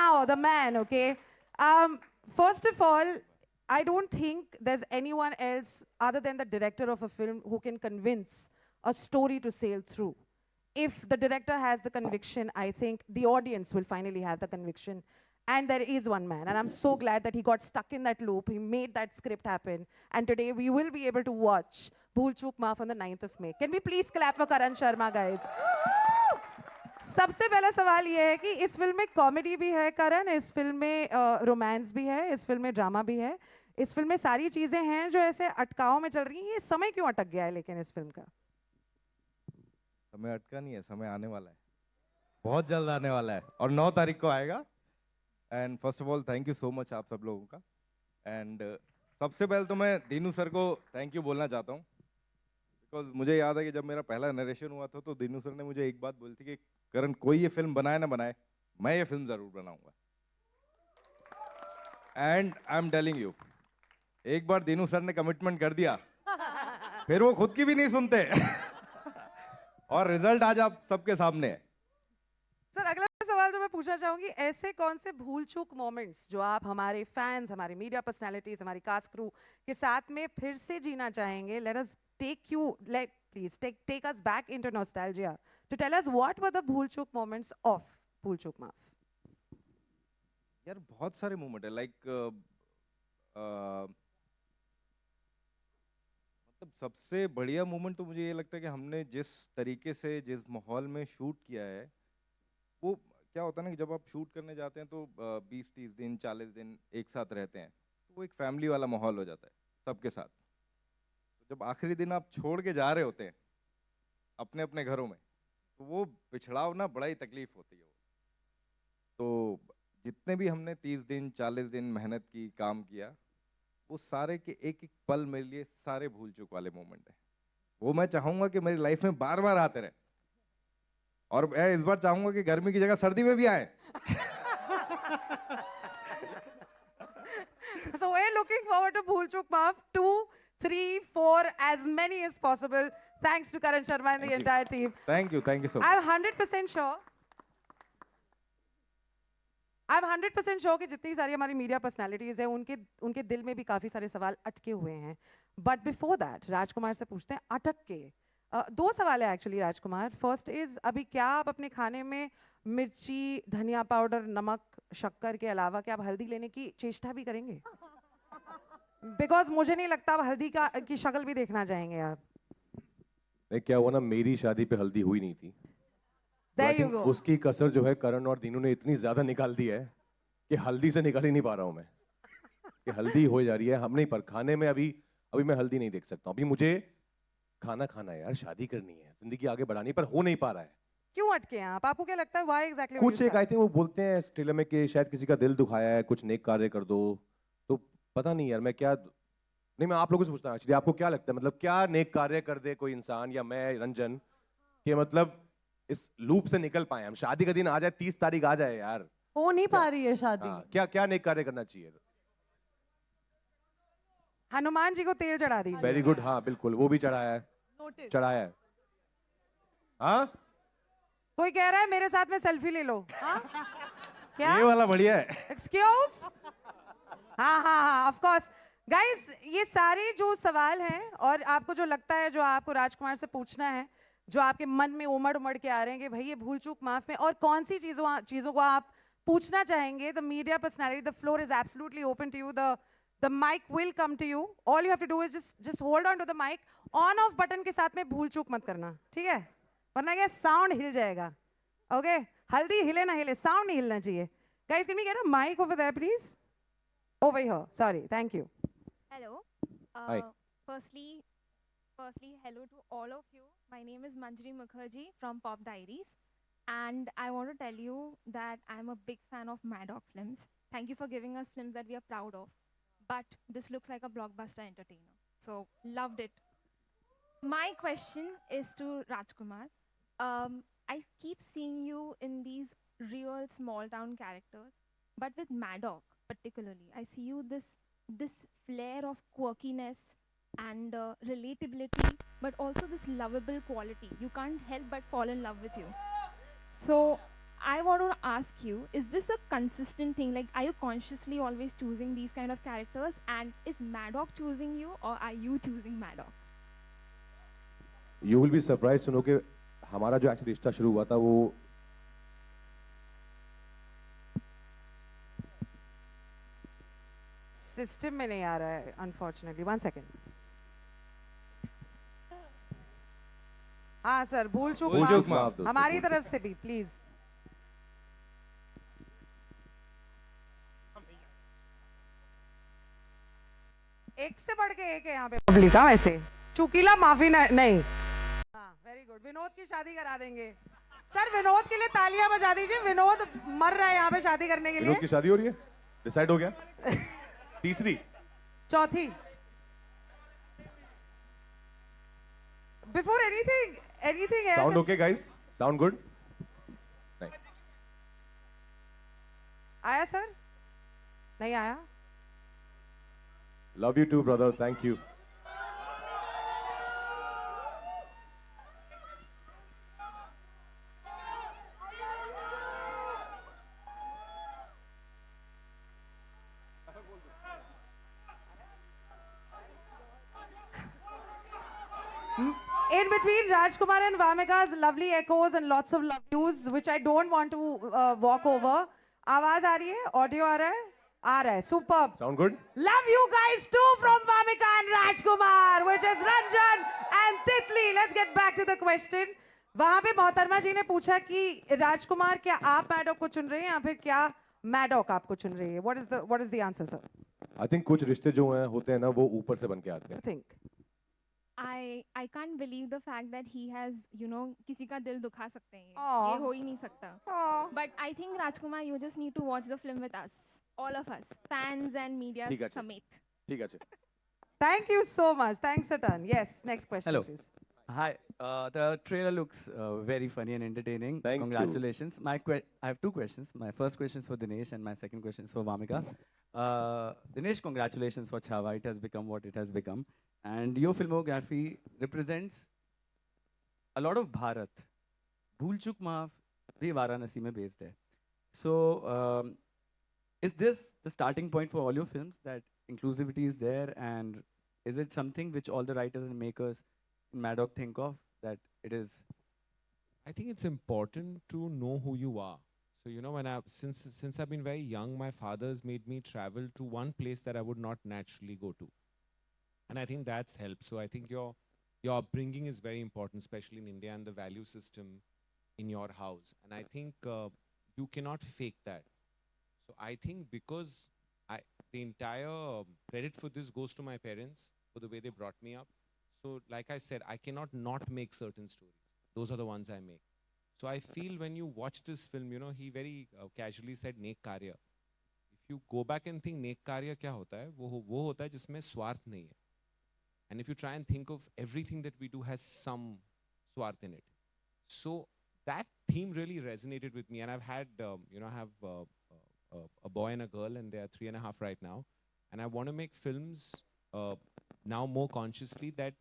now the man, okay? First of all, I don't think there's anyone else other than the director of a film who can convince a story to sail through. If the director has the conviction, I think the audience will finally have the conviction. And there is one man, and I'm so glad that he got stuck in that loop. He made that script happen. And today we will be able to watch Bhool Chook Maaf on the 9th of May. Can we please clap for Karan Sharma, guys? सबसे पहला सवाल ये है कि इस film में comedy भी है करण, इस फिल्म में रोमांस भी है, इस फिल्म में ड्रामा भी है, इस फिल्म में सारी चीजें हैं जो ऐसे अटकाव में चल रही हैं. ये समय क्यों अटक गया है लेकिन इस फिल्म का? समय अटका नहीं है, समय आने वाला है, बहुत जल्द आने वाला है और 9 तारीख को आएगा. And first of all thank you so much आप सब लोगों का. एंड सबसे पहले तो मैं दीनू सर को थैंक यू बोलना चाहता हूँ, बिकॉज मुझे याद है कि जब मेरा पहला नरेशन हुआ था तो दीनू सर ने मुझे एक बात बोली थी कि करण कोई ये फिल्म बनाए ना बनाए, मैं ये फिल्म जरूर बनाऊंगा. And I am telling you, एक बार दीनू सर ने कमिटमेंट कर दिया फिर वो खुद की भी नहीं सुनते और रिजल्ट आज आप सबके सामने है. सर अगला सवाल जो मैं पूछना चाहूंगी, ऐसे कौन से भूल चूक मोमेंट्स जो आप हमारे फैंस, हमारे मीडिया पर्सनालिटीज, हमारी कास्ट क्रू के साथ में फिर से जीना चाहेंगे? Let us take you, let please take us back into nostalgia to tell us what were the Bhool Chuk moments of भूल चूक माफ. यार बहुत सारे मोमेंट है, लाइक मतलब सबसे बढ़िया मोमेंट तो मुझे ये लगता है कि हमने जिस तरीके से जिस माहौल में शूट किया है, वो क्या होता है ना कि जब आप शूट करने जाते हैं तो 20-30 दिन 40 दिन एक साथ रहते हैं तो वो एक फैमिली वाला माहौल हो जाता है सबके साथ. तो जब आखिरी दिन आप छोड़ के जा रहे होते हैं अपने अपने घरों में, तो वो पिछड़ाव ना बड़ा ही तकलीफ होती है. तो जितने भी हमने 30 दिन 40 दिन मेहनत की, काम किया, वो सारे के एक एक पल मेरे लिए सारे भूल चूक वाले मोमेंट है. वो मैं चाहूंगा कि मेरी लाइफ में बार बार आते रहे, और मैं इस बार चाहूंगा कि गर्मी की जगह सर्दी में भी आए. So we're looking forward to Bhool Chook Maaf 2, 3, 4, as many as possible. Thanks to Karan Sharma and the entire team. Thank you so much. I'm 100% sure. I'm 100% sure कि जितनी सारी हमारी मीडिया पर्सनालिटीज हैं उनके दिल में भी काफी सारे सवाल अटके हुए हैं. बट बिफोर दैट राजकुमार से पूछते हैं अटक के. दो सवाल है एक्चुअली राजकुमार. फर्स्ट इज, अभी क्या आप अपने खाने में मिर्ची, धनिया पाउडर, नमक, शक्कर के अलावा क्या आप हल्दी लेने की चेष्टा भी करेंगे? बिकॉज मुझे नहीं लगता आप हल्दी की शक्ल भी देखना चाहेंगे आप. नहीं, क्या हुआ ना, मेरी शादी पे हल्दी हुई नहीं थी. There you go. उसकी कसर जो है करण और दीनू ने इतनी ज्यादा निकाल दी है कि हल्दी से निकाल ही नहीं पा रहा हूं मैं कि हल्दी हो जा रही है. हम नहीं, पर खाने में अभी अभी मैं हल्दी नहीं देख सकता हूं. अभी मुझे खाना खाना है यार, शादी करनी है, जिंदगी आगे बढ़ानी, पर हो नहीं पा रहा है. क्यों अटके हैं आप? आपको क्या लगता है व्हाई एग्जैक्टली? कुछ एक आई थिंक वो बोलते हैं ट्रेलर में कि शायद किसी का दिल दुखाया है, कुछ नेक कार्य कर दो. तो पता नहीं यार, मैं क्या नहीं, मैं आप लोगों से पूछता हूँ एक्चुअली, आपको क्या लगता है, मतलब क्या नेक कार्य कर दे कोई इंसान या मैं रंजन कि मतलब इस लूप से निकल पाए हम? शादी का दिन आ जाए, 30 तारीख आ जाए यार, हो नहीं पा रही है शादी. क्या क्या नेक कार्य करना चाहिए? हनुमान जी को तेल चढ़ा दीजिए. वेरी गुड, हाँ बिल्कुल, वो भी चढ़ाया है, चढ़ाया है. हाँ, कोई कह रहा है मेरे साथ में सेल्फी ले लो. हाँ क्या? ये वाला बढ़िया है. एक्सक्यूज? हाँ ऑफ कोर्स. गाइस, ये सारे जो सवाल हैं और आपको जो लगता है, जो आपको राजकुमार से पूछना है, जो आपके मन में उमड़ उमड़ के आ रहे हैं कि भाई ये भूल चूक माफ में और कौन सी चीजों को आप पूछना चाहेंगे, the media personality, the floor is absolutely open to you. The mic will come to you. All you have to do is just hold on to the mic. On off button के साथ में भूल चूक मत करना, ठीक है? वरना क्या, साउंड हिल जाएगा. ओके, हल्दी हिले ना हिले, साउंड नहीं हिलना चाहिए. Guys, can we get a mic over there please? Over here, sorry, thank you. Hello. Hi. Firstly, hello to all of you. My name is Manjari Mukherjee from Pop Diaries, and I want to tell you that I'm a big fan of Maddock films. Thank you for giving us films that we are proud of. But this looks like a blockbuster entertainer, so loved it. My question is to Rajkumar. I keep seeing you in these real small town characters, but with Maddock particularly, I see you this flair of quirkiness and relatability, but also this lovable quality. You can't help but fall in love with you. So I want to ask you, is this a consistent thing? Like, are you consciously always choosing these kind of characters? And is Maddox choosing you, or are you choosing Maddox? You will be surprise सुनो कि हमारा जो actually रिश्ता शुरू हुआ था वो system में नहीं आ रहा है अनफॉर्चुनेटली, 1 सेकेंड। हाँ सर, भूल चूक भूल चूक माफ माफ दोस्तों, हमारी भूल तरफ से भी प्लीज। एक से बढ़ के एक है यहाँ पे पब्लिक। हाँ वैसे चुकीला माफी नहीं। हाँ वेरी गुड, विनोद की शादी करा देंगे सर। विनोद के लिए तालियां बजा दीजिए, विनोद मर रहा है यहाँ पे शादी करने के लिए। विनोद की शादी हो रही है, डिसाइड हो गया। तीसरी चौथी। Before anything sound okay guys, sound good. आया सर? नहीं आया? Love you too brother, thank you. In between Rajkumar and Vamika's lovely echoes and lots of love yous, which I don't want to walk over. आवाज आ रही है? Audio आ रहा है? आ रहा है, superb. Sound good. Love you guys too from Vamika and Rajkumar, which is Ranjan and Titli. Let's get back to the question. वहां पे मोहतरमा जी ने पूछा कि राजकुमार क्या आप मैडॉक को चुन रहे हैं या फिर क्या मैडॉक आपको चुन रही है? What is the answer, sir? I think कुछ रिश्ते जो हैं होते हैं ना वो ऊपर से बन के आते हैं। You think? I can't believe the fact that he has, you know, किसी का दिल दुखा सकते हैं Aw. ये हो ही नहीं सकता. Aw. But I think Rajkumar, you just need to watch the film with us, all of us, fans and media ठीक है, ठीक। समेत. ठीक है। Thank you so much. Thanks a ton. Yes, next question, Hello. please. Hi. The trailer looks very funny and entertaining. Thank you. Congratulations. I have two questions. My first question is for Dinesh and my second question is for Vamika. Dinesh, congratulations for Chhawa. It has become what it has become. And your filmography represents a lot of Bharat. Bhool Chuk Maaf bhi Varanasi mein based hai. So, is this the starting point for all your films, that inclusivity is there, and is it something which all the writers and makers in Maddock think of, that it is? I think it's important to know who you are. So you know, when since I've been very young, my father's made me travel to one place that I would not naturally go to, and I think that's helped. So I think your upbringing is very important, especially in India, and the value system in your house. And I think you cannot fake that. So I think because the entire credit for this goes to my parents for the way they brought me up. So like I said, I cannot not make certain stories. Those are the ones I make. So I feel when you watch this film, you know, he very casually said Nek Karya. If you go back and think Nek Karya क्या होता है, वो होता है जिसमें स्वार्थ नहीं है. And if you try and think of everything that we do has some swarth in it. So that theme really resonated with me. And I've had, you know, I have a boy and a girl, and they are 3.5 right now. And I want to make films now more consciously that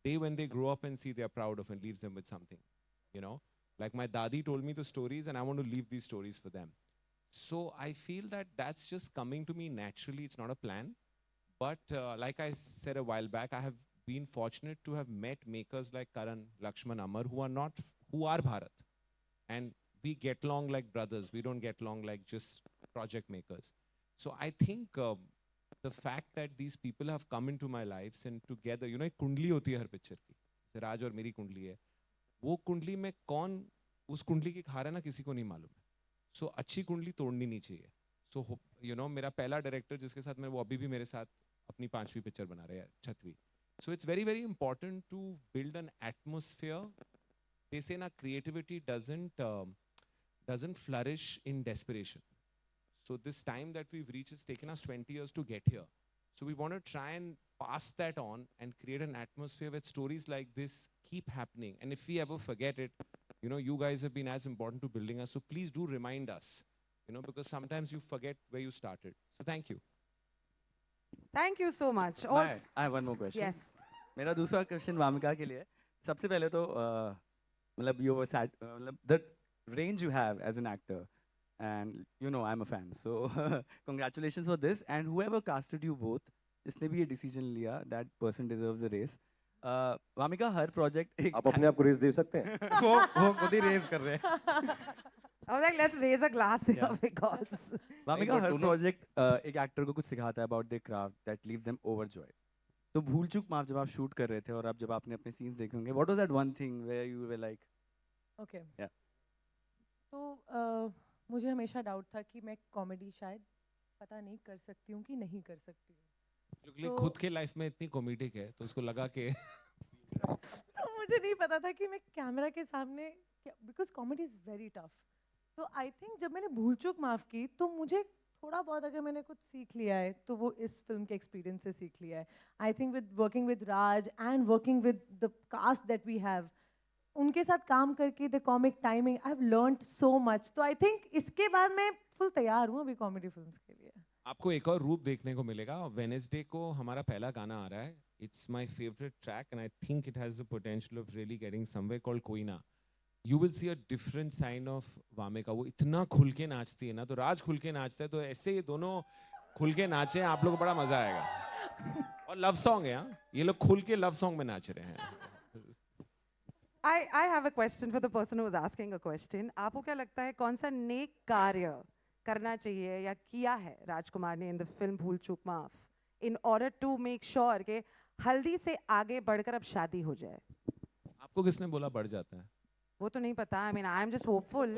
they, when they grow up and see, they are proud of and leaves them with something, you know. Like my dadi told me the stories, and I want to leave these stories for them. So I feel that that's just coming to me naturally. It's not a plan. But like I said a while back, I have been fortunate to have met makers like Karan, Lakshman, Amar, who are Bharat. And we get along like brothers. We don't get along like just project makers. So I think the fact that these people have come into my lives and together, you know, एक कुंडली होती है हर picture की. जैसे राज और मेरी कुंडली है. वो कुंडली में कौन उस कुंडली की खा रहा है ना, किसी को नहीं मालूम है. So अच्छी कुंडली तोड़नी नहीं चाहिए. So you know, मेरा पहला डायरेक्टर जिसके साथ मैं, वो अभी भी मेरे साथ अपनी 5वीं पिक्चर बना रहे हैं, 6वीं. So it's very, very important to build an atmosphere. They say na, creativity doesn't flourish in desperation. So this time that we've reached has taken us 20 years to get here. So we want to try and pass that on and create an atmosphere where stories like this keep happening. And if we ever forget it, you know, you guys have been as important to building us. So please do remind us, you know, because sometimes you forget where you started. So thank you. Thank you so much. I have one more question. Yes. मेरा दूसरा question Wamiqa के लिए है. सबसे पहले तो मतलब you were sad, मतलब the range you have as an actor. And you know, I'm a fan. So congratulations for this. And whoever casted you both, जिसने भी ये decision लिया, that person deserves a raise. Wamiqa, her project एक आप अपने आप को रेस दे सकते हैं? वो खुद ही रेज कर रहे हैं. I was like, let's raise a glass here Yeah. because Wamiqa, but हर दोनों- project एक actor को कुछ सिखाता है about their craft that leaves them overjoyed. तो भूल चूक माफ जब आप shoot कर रहे थे और आप जब आपने अपने scenes देखे होंगे, what was that one thing where you were like, okay Yeah. तो मुझे हमेशा डाउट था कि मैं कॉमेडी शायद पता नहीं कर सकती हूँ कि नहीं कर सकती हूँ लुकली तो- खुद के लाइफ में इतनी कॉमेडिक है तो उसको लगा कि तो मुझे नहीं पता था कि मैं कैमरा के सामने because comedy is very tough तो आई थिंक जब मैंने भूल चूक माफ़ की तो मुझे थोड़ा बहुत अगर मैंने कुछ सीख लिया है तो वो इस फिल्म के एक्सपीरियंस से सीख लिया है I think with working with Raj and working with the cast that we have उनके साथ काम करके the comic timing I have learned so much तो आई थिंक इसके बाद मैं फुल तैयार हूँ अभी कॉमेडी फिल्म्स के लिए आपको एक और रूप देखने को मिलेगा. वेडनेसडे को हमारा पहला गाना आ रहा है. It's my favourite track and I think it has the potential of really getting somewhere called Koyna. You will see a different side of Wamiqa. वो इतना खुल के नाचती है ना, तो राज खुल के नाचता है, तो ऐसे ये दोनों खुल के नाचे, आप लोगों को बड़ा मजा आएगा. और लव सॉन्ग है. हाँ, ये लोग खुल के लव सॉन्ग में नाच रहे हैं. I have a question for the person who was asking a question. आपको क्या लगता है कौन सा नेक कार्य करना चाहिए या किया है राजकुमार ने in the film Bhool Chuk Maaf in order to make sure कि हल्दी से आगे बढ़कर अब शादी हो जाए? आपको किसने बोला बढ़ जाता है? वो तो नहीं पता. I mean I am just hopeful.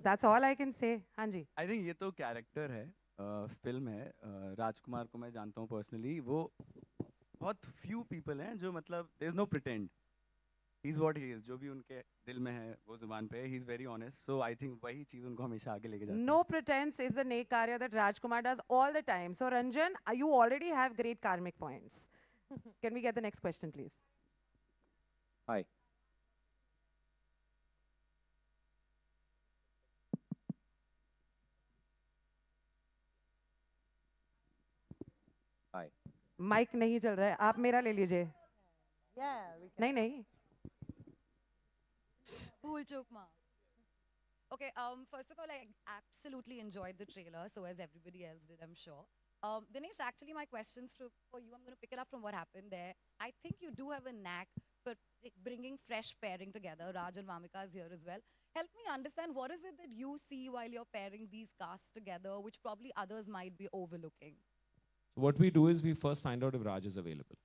That's all I can say. हाँ जी. आई थिंक ये तो कैरेक्टर है, फिल्म है. राजकुमार को मैं जानता हूँ पर्सनली. वो बहुत फ्यू पीपल हैं जो मतलब there is no pretend. He is what he is. जो भी उनके दिल में है वो जुबान पे है. He is very honest. So I think वही चीज उनको हमेशा आगे लेके जाती है. No pretense is the नेक कार्य that Rajkumar does all the time. So Ranjan, you already have great karmic points. Can we get the next question, please? Hi. Hi. Mic नहीं चल रहा है, आप मेरा ले लीजिए. Yeah, we can. नहीं नहीं. Cool joke, ma. Okay, first of all, I absolutely enjoyed the trailer, so as everybody else did, I'm sure. Dinesh, actually, my questions for you, I'm going to pick it up from what happened there. I think you do have a knack for bringing fresh pairing together. Raj and Vamika is here as well. Help me understand, what is it that you see while you're pairing these casts together, which probably others might be overlooking? So what we do is we first find out if Raj is available.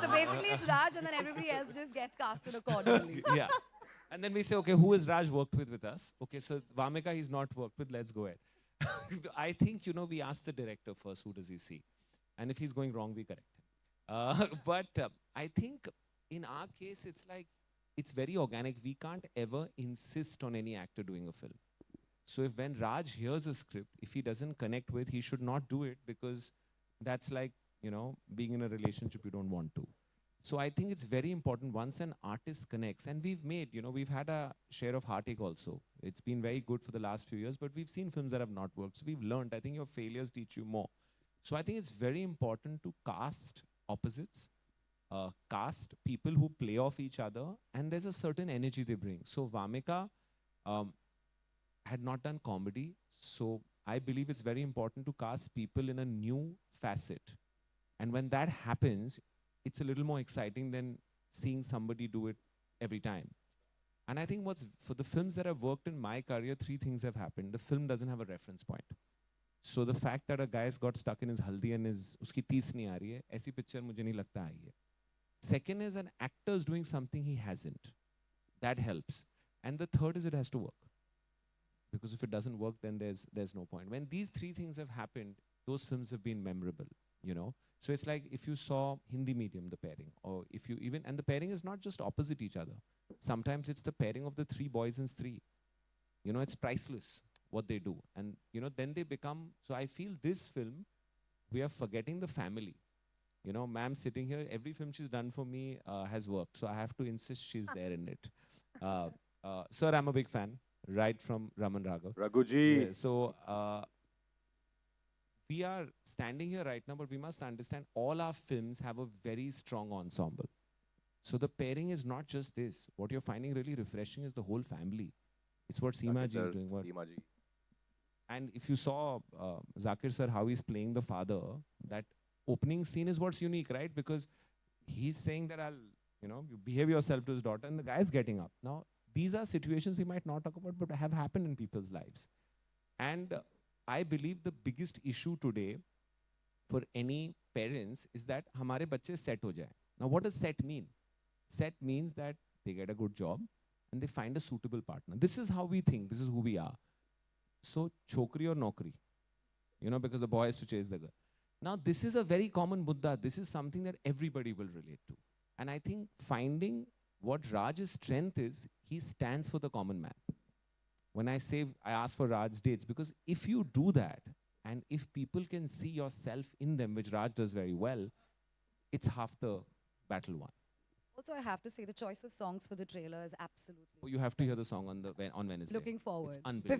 So basically, it's Raj, and then everybody else just gets casted accordingly. Yeah. And then we say, okay, who has Raj worked with us? Okay, so Vamika he's not worked with, let's go ahead. I think, you know, we ask the director first, who does he see? And if he's going wrong, we correct him. But I think in our case, it's like, it's very organic. We can't ever insist on any actor doing a film. So if when Raj hears a script, if he doesn't connect with, he should not do it, because that's like, you know, being in a relationship you don't want to. So I think it's very important once an artist connects, and we've had a share of heartache also. It's been very good for the last few years, but we've seen films that have not worked. So we've learned. I think your failures teach you more. So I think it's very important to cast opposites, cast people who play off each other, and there's a certain energy they bring. So Vamika had not done comedy, so I believe it's very important to cast people in a new facet. And when that happens, it's a little more exciting than seeing somebody do it every time. And I think for the films that have worked in my career, 3 things have happened. The film doesn't have a reference point. So the fact that a guy's got stuck in his haldi and uski tees nahi aa rahi hai, aisi picture mujhe nahi lagta aayi hai. Second is an actor's doing something he hasn't. That helps. And the third is it has to work. Because if it doesn't work, then there's no point. When these 3 things have happened, those films have been memorable, you know. So it's like if you saw Hindi medium, the pairing, or if you even, and the pairing is not just opposite each other. Sometimes it's the pairing of the 3 boys in Stree. You know, it's priceless what they do. And, you know, then they become, so I feel this film, we are forgetting the family. You know, ma'am sitting here, every film she's done for me has worked. So I have to insist she's there in it. Sir, I'm a big fan, right from Raman Raghav. Raghuji. Yeah, so we are standing here right now, but we must understand all our films have a very strong ensemble. So the pairing is not just this. What you're finding really refreshing is the whole family. It's what Zakir Seema ji is sir, doing. Seema ji. And if you saw Zakir sir, how he's playing the father, that opening scene is what's unique, right? Because he's saying that you behave yourself to his daughter, and the guy's getting up. Now, these are situations we might not talk about, but have happened in people's lives. And I believe the biggest issue today for any parents is that hamare bacche set ho jaye. Now, what does set mean? Set means that they get a good job and they find a suitable partner. This is how we think. This is who we are. So, chokri or nokri, because the boy has to chase the girl. Now, this is a very common Buddha. This is something that everybody will relate to. And I think finding what Raj's strength is, he stands for the common man. When I ask for Raj dates, because if you do that, and if people can see yourself in them, which Raj does very well, it's half the battle won. Also, I have to say the choice of songs for the trailer is absolutely. You have to hear the song on Wednesday. Looking forward. It's unbelievable.